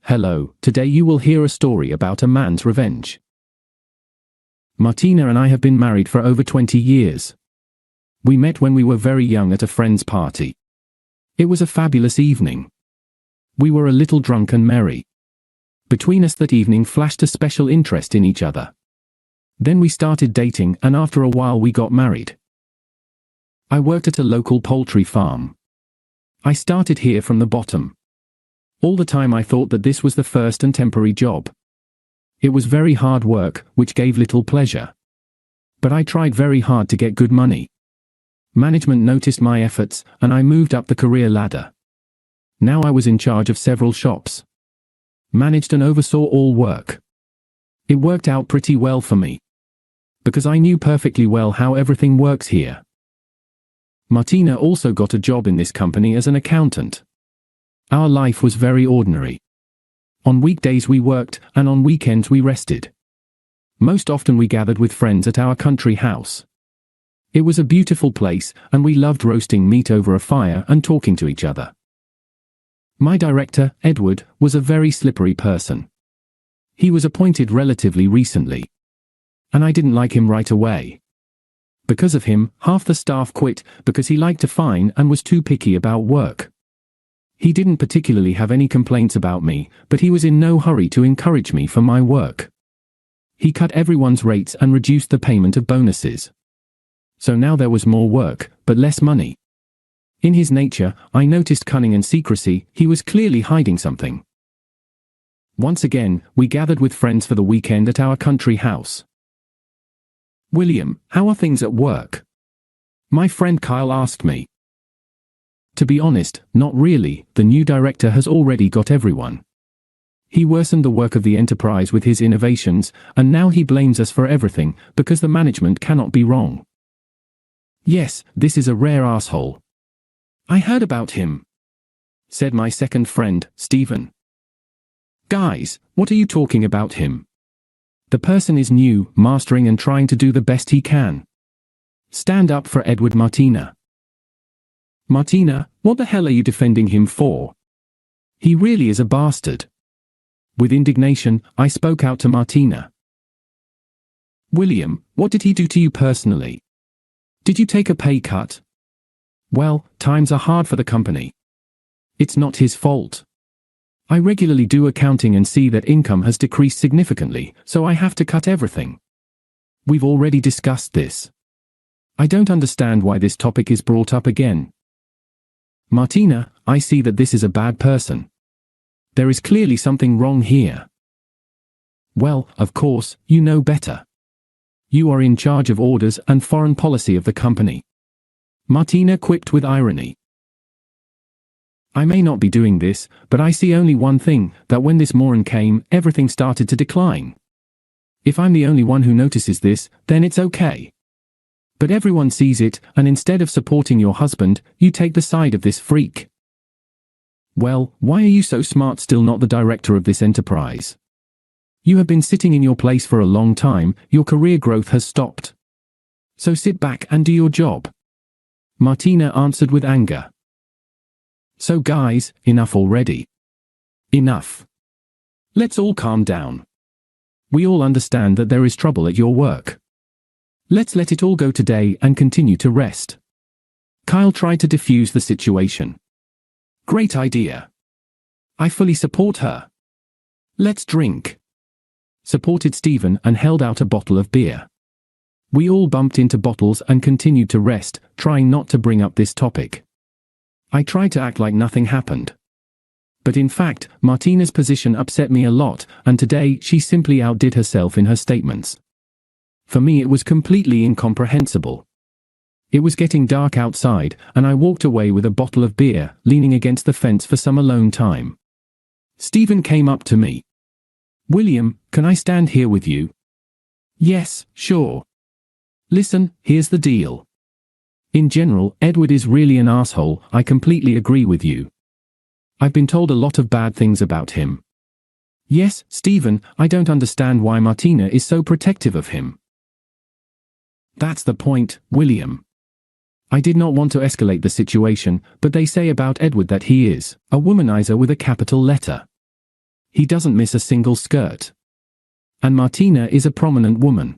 Hello, today you will hear a story about a man's revenge. Martina and I have been married for over 20 years. We met when we were very young at a friend's party. It was a fabulous evening. We were a little drunk and merry. Between us that evening flashed a special interest in each other. Then we started dating, and after a while we got married. I worked at a local poultry farm. I started here from the bottom. All the time I thought that this was the first and temporary job. It was very hard work, which gave little pleasure. But I tried very hard to get good money. Management noticed my efforts, and I moved up the career ladder. Now I was in charge of several shops. Managed and oversaw all work. It worked out pretty well for me. Because I knew perfectly well how everything works here. Martina also got a job in this company as an accountant. Our life was very ordinary. On weekdays we worked, and on weekends we rested. Most often we gathered with friends at our country house. It was a beautiful place, and we loved roasting meat over a fire and talking to each other. My director, Edward, was a very slippery person. He was appointed relatively recently. And I didn't like him right away. Because of him, half the staff quit because he liked to fine and was too picky about work. He didn't particularly have any complaints about me, but he was in no hurry to encourage me for my work. He cut everyone's rates and reduced the payment of bonuses. So now there was more work, but less money. In his nature, I noticed cunning and secrecy. He was clearly hiding something. Once again, we gathered with friends for the weekend at our country house. "William, how are things at work?" my friend Kyle asked me. To be honest, not really. The new director has already got everyone. He worsened the work of the enterprise with his innovations, and now he blames us for everything, because the management cannot be wrong. "Yes, this is a rare asshole. I heard about him," said my second friend, Stephen. "Guys, what are you talking about him? The person is new, mastering and trying to do the best he can. Stand up for Edward." Martina. "Martina, what the hell are you defending him for? He really is a bastard." With indignation, I spoke out to Martina. "William, what did he do to you personally? Did you take a pay cut? Well, times are hard for the company. It's not his fault. I regularly do accounting and see that income has decreased significantly, so I have to cut everything. We've already discussed this. I don't understand why this topic is brought up again. Martina, I see that this is a bad person. There is clearly something wrong here." "Well, of course, you know better. You are in charge of orders and foreign policy of the company." Martina quipped with irony. "I may not be doing this, but I see only one thing, that when this Moran came, everything started to decline. If I'm the only one who notices this, then it's okay. But everyone sees it, and instead of supporting your husband, you take the side of this freak. Well, why are you so smart still not the director of this enterprise? You have been sitting in your place for a long time, your career growth has stopped. So sit back and do your job." Martina answered with anger. "So guys, enough already. Enough. Let's all calm down. We all understand that there is trouble at your work. Let's let it all go today and continue to rest." Kyle tried to defuse the situation. "Great idea. I fully support her. Let's drink," supported Stephen and held out a bottle of beer. We all bumped into bottles and continued to rest, trying not to bring up this topic. I tried to act like nothing happened. But in fact, Martina's position upset me a lot, and today she simply outdid herself in her statements. For me it was completely incomprehensible. It was getting dark outside, and I walked away with a bottle of beer, leaning against the fence for some alone time. Stephen came up to me. "William, can I stand here with you?" "Yes, sure. Listen, here's the deal. In general, Edward is really an asshole. I completely agree with you. I've been told a lot of bad things about him. Yes, Stephen, I don't understand why Martina is so protective of him." "That's the point, William. I did not want to escalate the situation, but they say about Edward that he is a womanizer with a capital letter. He doesn't miss a single skirt. And Martina is a prominent woman.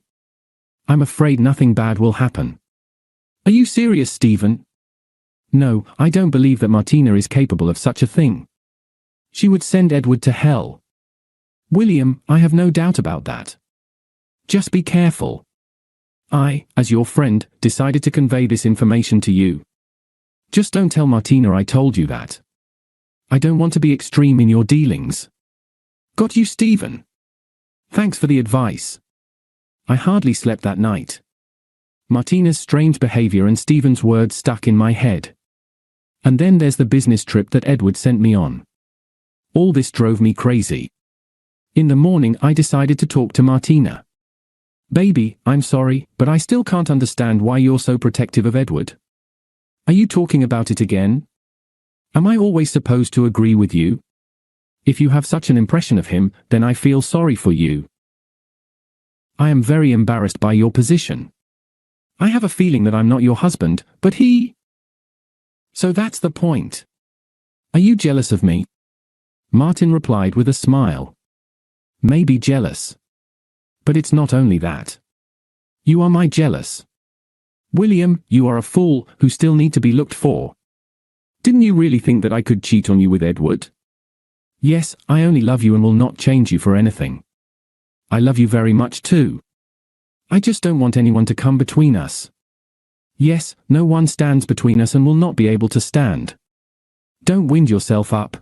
I'm afraid nothing bad will happen. Are you serious, Stephen? No, I don't believe that Martina is capable of such a thing. She would send Edward to hell. William, I have no doubt about that. Just be careful. I, as your friend, decided to convey this information to you. Just don't tell Martina I told you that. I don't want to be extreme in your dealings. Got you, Stephen? Thanks for the advice. I hardly slept that night. Martina's strange behavior and Stephen's words stuck in my head. And then there's the business trip that Edward sent me on. All this drove me crazy. In the morning I decided to talk to Martina. Baby, I'm sorry, but I still can't understand why you're so protective of Edward. Are you talking about it again? Am I always supposed to agree with you? If you have such an impression of him, then I feel sorry for you. I am very embarrassed by your position. I have a feeling that I'm not your husband, but he... So that's the point. Are you jealous of me? Martin replied with a smile. Maybe jealous. But it's not only that. You are my jealous. William, you are a fool who still need to be looked for. Didn't you really think that I could cheat on you with Edward? Yes, I only love you and will not change you for anything. I love you very much too. I just don't want anyone to come between us. Yes, no one stands between us and will not be able to stand. Don't wind yourself up.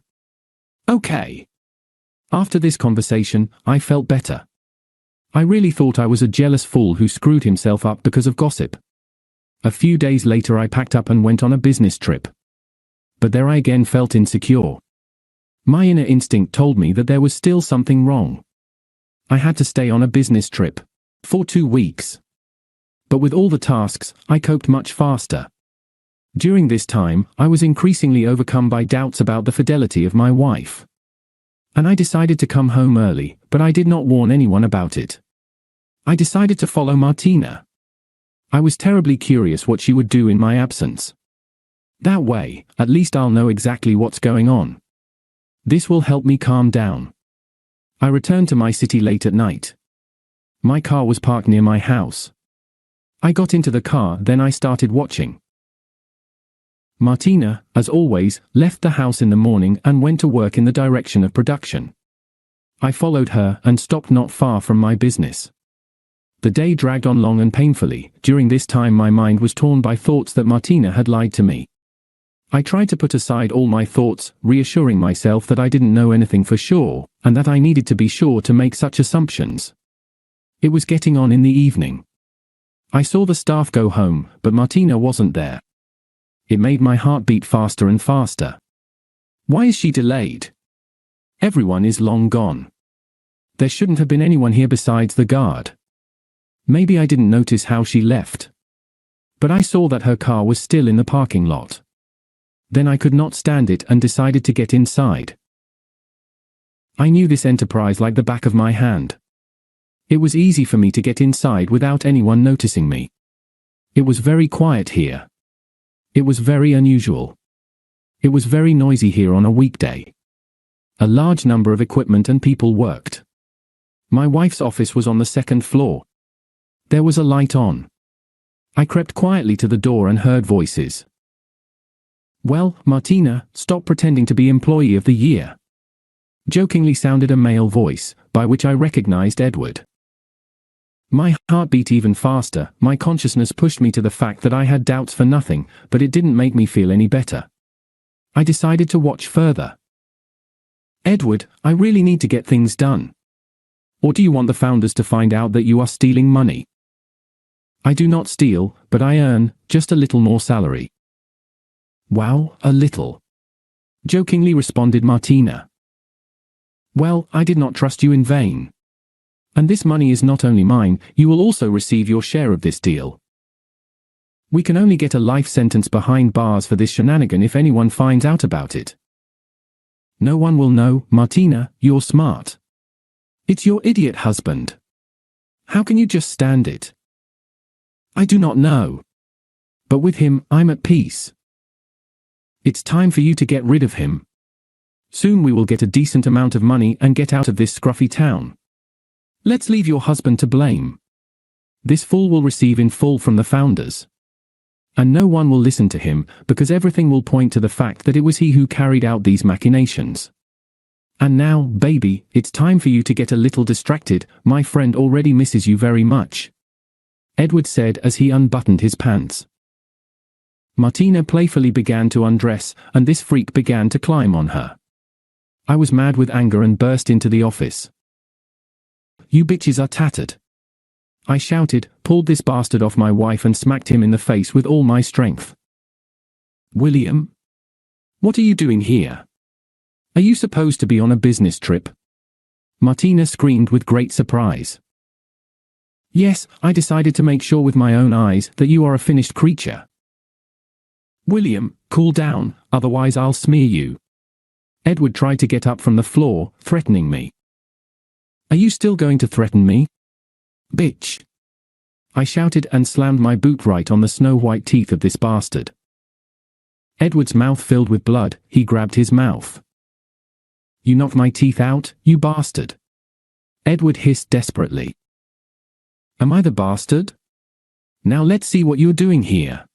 Okay. After this conversation, I felt better. I really thought I was a jealous fool who screwed himself up because of gossip. A few days later I packed up and went on a business trip. But there I again felt insecure. My inner instinct told me that there was still something wrong. I had to stay on a business trip. For 2 weeks. But with all the tasks, I coped much faster. During this time, I was increasingly overcome by doubts about the fidelity of my wife. And I decided to come home early, but I did not warn anyone about it. I decided to follow Martina. I was terribly curious what she would do in my absence. That way, at least I'll know exactly what's going on. This will help me calm down. I returned to my city late at night. My car was parked near my house. I got into the car, then I started watching. Martina, as always, left the house in the morning and went to work in the direction of production. I followed her and stopped not far from my business. The day dragged on long and painfully. During this time my mind was torn by thoughts that Martina had lied to me. I tried to put aside all my thoughts, reassuring myself that I didn't know anything for sure, and that I needed to be sure to make such assumptions. It was getting on in the evening. I saw the staff go home, but Martina wasn't there. It made my heart beat faster and faster. Why is she delayed? Everyone is long gone. There shouldn't have been anyone here besides the guard. Maybe I didn't notice how she left. But I saw that her car was still in the parking lot. Then I could not stand it and decided to get inside. I knew this enterprise like the back of my hand. It was easy for me to get inside without anyone noticing me. It was very quiet here. It was very unusual. It was very noisy here on a weekday. A large number of equipment and people worked. My wife's office was on the second floor. There was a light on. I crept quietly to the door and heard voices. Well, Martina, stop pretending to be Employee of the Year. Jokingly sounded a male voice, by which I recognized Edward. My heart beat even faster. My consciousness pushed me to the fact that I had doubts for nothing, but it didn't make me feel any better. I decided to watch further. Edward, I really need to get things done. Or do you want the founders to find out that you are stealing money? I do not steal, but I earn just a little more salary. Wow, a little. Jokingly responded Martina. Well, I did not trust you in vain. And this money is not only mine, you will also receive your share of this deal. We can only get a life sentence behind bars for this shenanigan if anyone finds out about it. No one will know, Martina, you're smart. It's your idiot husband. How can you just stand it? I do not know. But with him, I'm at peace. It's time for you to get rid of him. Soon we will get a decent amount of money and get out of this scruffy town. Let's leave your husband to blame. This fool will receive in full from the founders. And no one will listen to him, because everything will point to the fact that it was he who carried out these machinations. And now, baby, it's time for you to get a little distracted. My friend already misses you very much," Edward said as he unbuttoned his pants. Martina playfully began to undress, and this freak began to climb on her. I was mad with anger and burst into the office. "You bitches are tattered," I shouted, pulled this bastard off my wife and smacked him in the face with all my strength. "William? What are you doing here? Are you supposed to be on a business trip?" Martina screamed with great surprise. "Yes, I decided to make sure with my own eyes that you are a finished creature." "William, cool down, otherwise I'll smear you." Edward tried to get up from the floor, threatening me. "Are you still going to threaten me? Bitch!" I shouted and slammed my boot right on the snow-white teeth of this bastard. Edward's mouth filled with blood, he grabbed his mouth. "You knocked my teeth out, you bastard!" Edward hissed desperately. "Am I the bastard? Now let's see what you're doing here."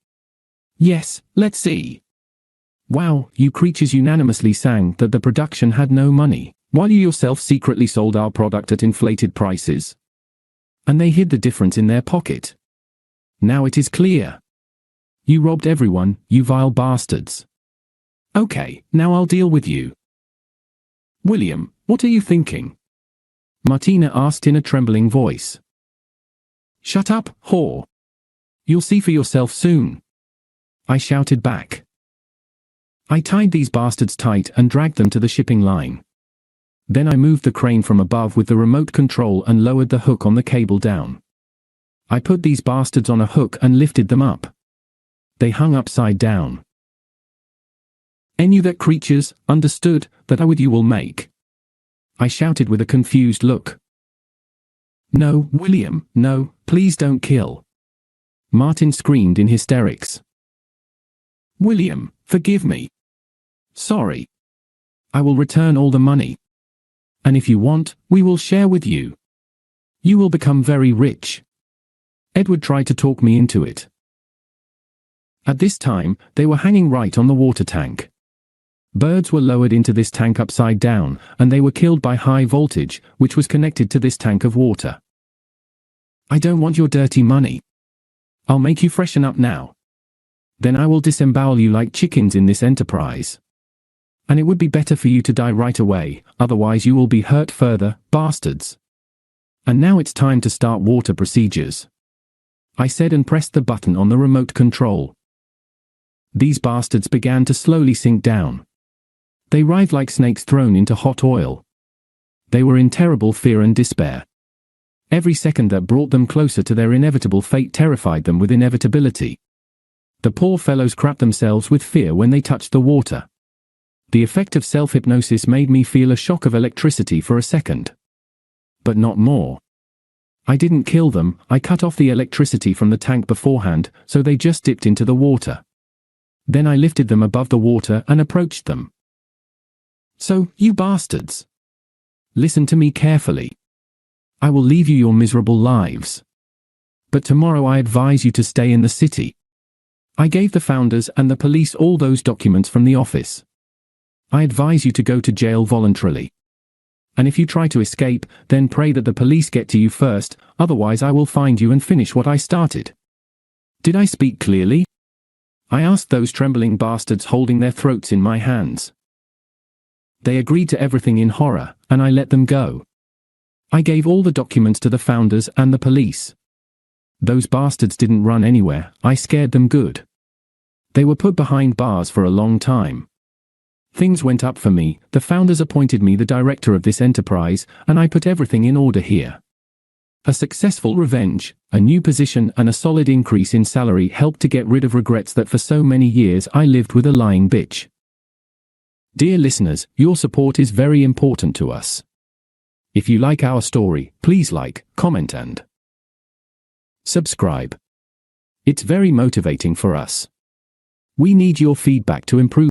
"Yes, let's see." "Wow, you creatures unanimously sang that the production had no money, while you yourself secretly sold our product at inflated prices. And they hid the difference in their pocket. Now it is clear. You robbed everyone, you vile bastards. Okay, now I'll deal with you." "William, what are you thinking?" Martina asked in a trembling voice. "Shut up, whore. You'll see for yourself soon," I shouted back. I tied these bastards tight and dragged them to the shipping line. Then I moved the crane from above with the remote control and lowered the hook on the cable down. I put these bastards on a hook and lifted them up. They hung upside down. "And you that creatures, understood, that I with you will make?" I shouted with a confused look. "No, William, no, please don't kill." Martin screamed in hysterics. "William, forgive me. Sorry. I will return all the money. And if you want, we will share with you. You will become very rich." Edward tried to talk me into it. At this time, they were hanging right on the water tank. Birds were lowered into this tank upside down, and they were killed by high voltage, which was connected to this tank of water. "I don't want your dirty money. I'll make you freshen up now. Then I will disembowel you like chickens in this enterprise. And it would be better for you to die right away, otherwise you will be hurt further, bastards. And now it's time to start water procedures," I said and pressed the button on the remote control. These bastards began to slowly sink down. They writhed like snakes thrown into hot oil. They were in terrible fear and despair. Every second that brought them closer to their inevitable fate terrified them with inevitability. The poor fellows crapped themselves with fear when they touched the water. The effect of self-hypnosis made me feel a shock of electricity for a second. But not more. I didn't kill them, I cut off the electricity from the tank beforehand, so they just dipped into the water. Then I lifted them above the water and approached them. "So, you bastards. Listen to me carefully. I will leave you your miserable lives. But tomorrow I advise you to stay in the city." I gave the founders and the police all those documents from the office. "I advise you to go to jail voluntarily. And if you try to escape, then pray that the police get to you first, otherwise I will find you and finish what I started." Did I speak clearly? I asked those trembling bastards holding their throats in my hands. They agreed to everything in horror, and I let them go. I gave all the documents to the founders and the police. Those bastards didn't run anywhere, I scared them good. They were put behind bars for a long time. Things went up for me, the founders appointed me the director of this enterprise, and I put everything in order here. A successful revenge, a new position and a solid increase in salary helped to get rid of regrets that for so many years I lived with a lying bitch. Dear listeners, your support is very important to us. If you like our story, please like, comment and subscribe. It's very motivating for us. We need your feedback to improve